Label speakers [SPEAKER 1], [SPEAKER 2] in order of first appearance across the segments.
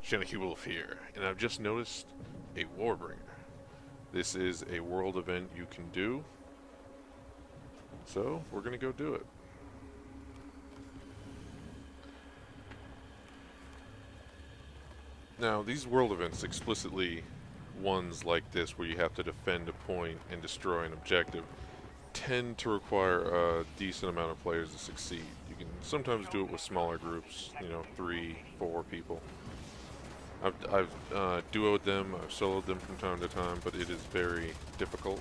[SPEAKER 1] Shanky Wolf here, and I've just noticed a Warbringer. This is a world event you can do, so we're gonna go do it. Now, these world events, explicitly ones like this where you have to defend a point and destroy an objective, tend to require a decent amount of players to succeed. You can sometimes do it with smaller groups, 3, 4 people. I've duoed them, I've soloed them from time to time, but it is very difficult.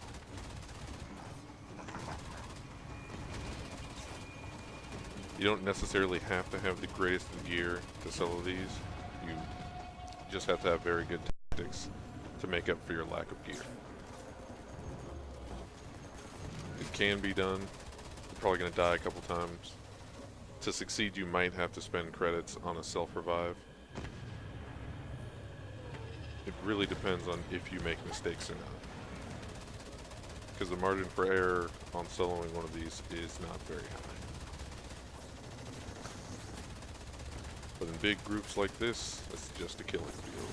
[SPEAKER 1] You don't necessarily have to have the greatest gear to solo these. You just have to have very good tactics to make up for your lack of gear. It can be done. You're probably going to die a couple times. To succeed, you might have to spend credits on a self-revive. It really depends on if you make mistakes or not. Because the margin for error on soloing one of these is not very high. But in big groups like this, it's just a killing field.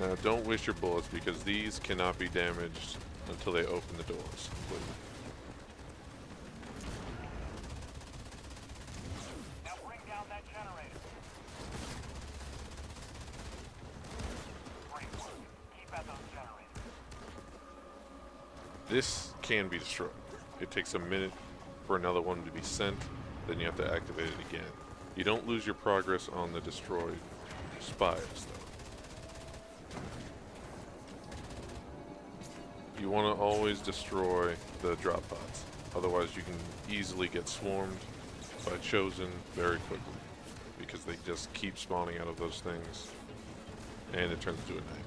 [SPEAKER 1] Now, don't waste your bullets because these cannot be damaged until they open the doors completely.
[SPEAKER 2] Now bring down that generator. Great work. Keep at those generators.
[SPEAKER 1] This can be destroyed. It takes a minute for another one to be sent, then you have to activate it again. You don't lose your progress on the destroyed spires, though. You want to always destroy the drop pods, otherwise you can easily get swarmed by Chosen very quickly, because they just keep spawning out of those things, and it turns into a nightmare.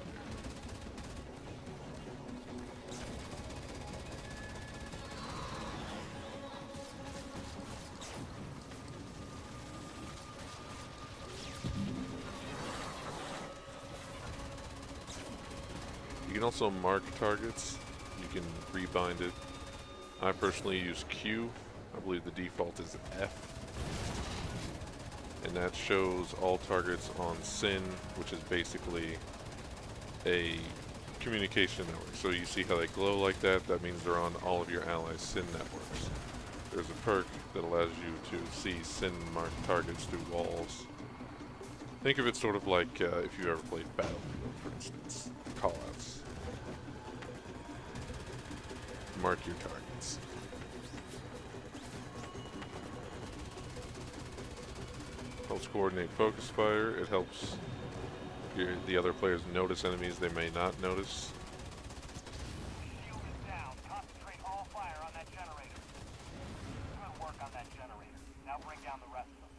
[SPEAKER 1] You can also mark targets. You can rebind it. I personally use Q. I believe the default is F. And that shows all targets on SYN, which is basically a communication network. So you see how they glow like that? That means they're on all of your allies' SYN networks. There's a perk that allows you to see SYN marked targets through walls. Think of it sort of like if you ever played Battlefield, for instance. Callouts. Mark your targets. Helps coordinate focus fire. It helps the other players notice enemies they may not notice.
[SPEAKER 2] Shield is down. Concentrate all fire on that generator. Good work on that generator. Now bring down the rest of them.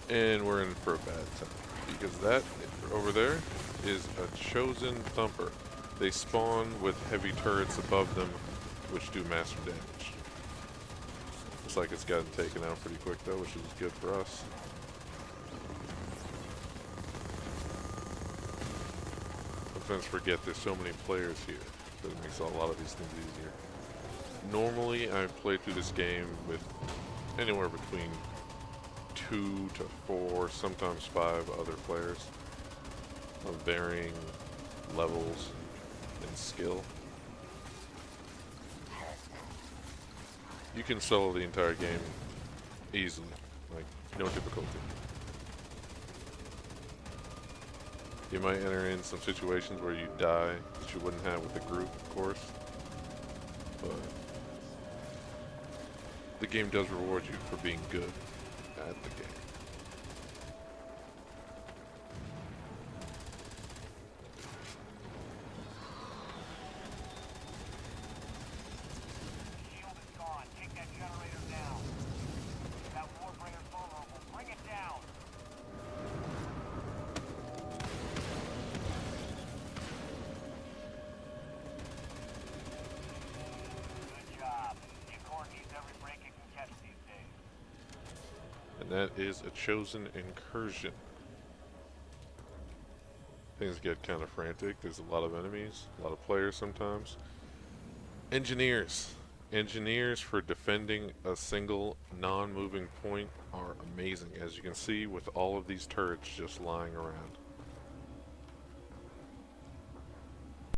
[SPEAKER 1] And we're in for a bad time, because that over there is a Chosen Thumper. They spawn with heavy turrets above them, which do massive damage. Looks like it's gotten taken out pretty quick though, which is good for us. Sometimes forget there's so many players here that it makes a lot of these things easier. Normally, I've played through this game with anywhere between 2 to 4, sometimes 5 other players of varying levels and skill. You can solo the entire game easily, like no difficulty. You might enter in some situations where you die that you wouldn't have with a group, of course, but the game does reward you for being good at the game.
[SPEAKER 2] Shield is gone. Take that generator.
[SPEAKER 1] that is a chosen incursion. Things get kind of frantic. There's a lot of enemies, a lot of players sometimes. Engineers. Engineers for defending a single non-moving point are amazing, as you can see with all of these turrets just lying around.